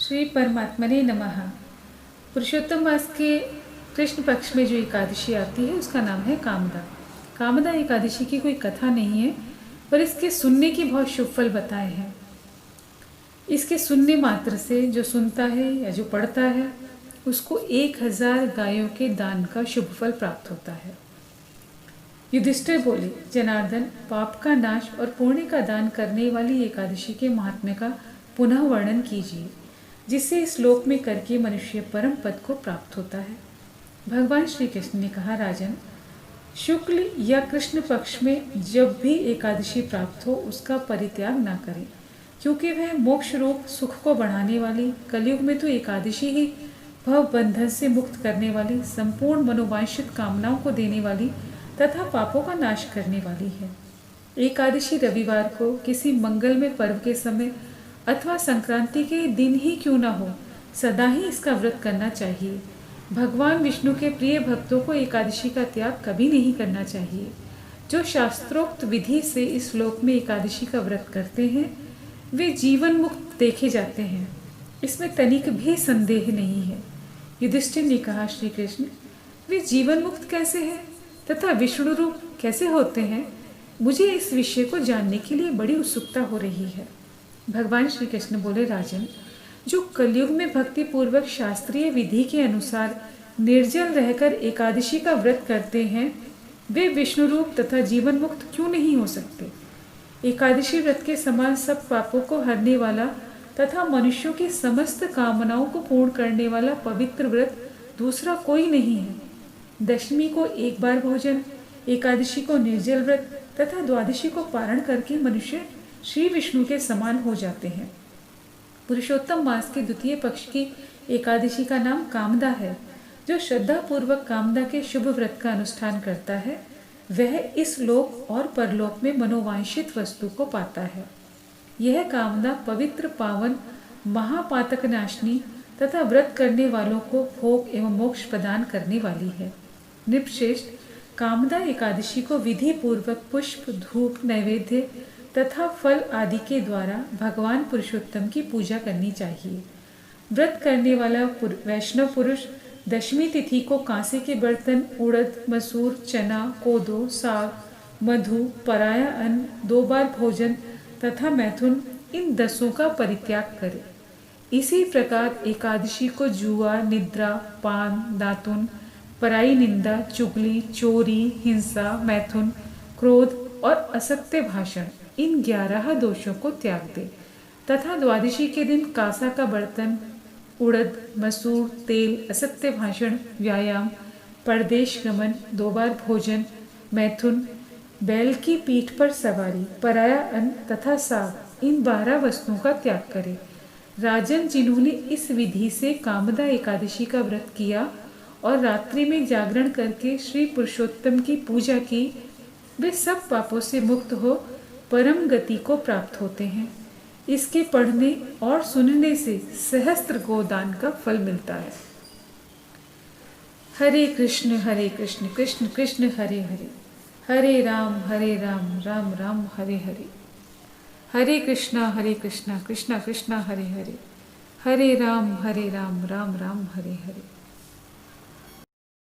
श्री परमात्मने नमः। पुरुषोत्तम मास के कृष्ण पक्ष में जो एकादशी आती है उसका नाम है कामदा। कामदा एकादशी की कोई कथा नहीं है, पर इसके सुनने की बहुत शुभ फल बताए हैं। इसके सुनने मात्र से जो सुनता है या जो पढ़ता है उसको 1000 गायों के दान का शुभ फल प्राप्त होता है। युधिष्ठिर बोले, जनार्दन, पाप का नाश और पुण्य का दान करने वाली एकादशी के महात्म्य का पुनः वर्णन कीजिए, जिससे इस श्लोक में करके मनुष्य परम पद को प्राप्त होता है। भगवान श्री कृष्ण ने कहा, राजन, शुक्ल या कृष्ण पक्ष में जब भी एकादशी प्राप्त हो उसका परित्याग ना करें, क्योंकि वह मोक्ष रूप सुख को बढ़ाने वाली, कलयुग में तो एकादशी ही भव बंधन से मुक्त करने वाली, संपूर्ण मनोवांछित कामनाओं को देने वाली तथा पापों का नाश करने वाली है। एकादशी रविवार को किसी मंगलमय पर्व के समय अथवा संक्रांति के दिन ही क्यों न हो, सदा ही इसका व्रत करना चाहिए। भगवान विष्णु के प्रिय भक्तों को एकादशी का त्याग कभी नहीं करना चाहिए। जो शास्त्रोक्त विधि से इस श्लोक में एकादशी का व्रत करते हैं वे जीवन मुक्त देखे जाते हैं, इसमें तनिक भी संदेह नहीं है। युधिष्ठिर ने कहा, श्री कृष्ण, वे जीवन मुक्त कैसे हैं तथा विष्णु रूप कैसे होते हैं? मुझे इस विषय को जानने के लिए बड़ी उत्सुकता हो रही है। भगवान श्री कृष्ण बोले, राजन, जो कलयुग में भक्ति पूर्वक शास्त्रीय विधि के अनुसार निर्जल रहकर एकादशी का व्रत करते हैं वे विष्णु रूप तथा जीवन मुक्त क्यों नहीं हो सकते? एकादशी व्रत के समान सब पापों को हरने वाला तथा मनुष्यों की समस्त कामनाओं को पूर्ण करने वाला पवित्र व्रत दूसरा कोई नहीं है। दशमी को एक बार भोजन, एकादशी को निर्जल व्रत तथा द्वादशी को पारण करके मनुष्य श्री विष्णु के समान हो जाते हैं। पुरुषोत्तम मास के द्वितीय पक्ष की एकादशी का नाम कामदा है। जो श्रद्धा पूर्वक कामदा के शुभ व्रत का अनुष्ठान करता है वह इस लोक और परलोक में मनोवांछित वस्तु को पाता है। यह कामदा पवित्र, पावन, महापातक नाशनी तथा व्रत करने वालों को भोग एवं मोक्ष प्रदान करने वाली है। नृपश्रेष्ठ, कामदा एकादशी को विधि पूर्वक पुष्प, धूप, नैवेद्य तथा फल आदि के द्वारा भगवान पुरुषोत्तम की पूजा करनी चाहिए। व्रत करने वाला वैष्णव पुरुष दशमी तिथि को कांसे के बर्तन, उड़द, मसूर, चना, कोदो, साग, मधु, पराया अन्न, 2 बार भोजन तथा मैथुन, इन 10 का परित्याग करे। इसी प्रकार एकादशी को जुआ, निद्रा, पान, दातुन, पराई निंदा, चुगली, चोरी, हिंसा, मैथुन, क्रोध और असत्य भाषण, इन 11 दोषों को त्याग दे तथा द्वादशी के दिन कांसा का बर्तन, उड़द, मसूर, तेल, असत्य भाषण, व्यायाम, परदेश गमन, 2 बार भोजन, मैथुन, बैल की पीठ पर सवारी, पराया अन्न तथा साग, इन 12 वस्तुओं का त्याग करे। राजन, जिन्होंने इस विधि से कामदा एकादशी का व्रत किया और रात्रि में जागरण करके श्री पुरुषोत्तम की पूजा की, वे सब पापों से मुक्त हो परम गति को प्राप्त होते हैं। इसके पढ़ने और सुनने से सहस्त्र गोदान का फल मिलता है। हरे कृष्ण कृष्ण कृष्ण हरे हरे, हरे राम राम राम हरे हरे, हरे कृष्णा कृष्णा कृष्णा हरे हरे, हरे राम राम राम हरे हरे।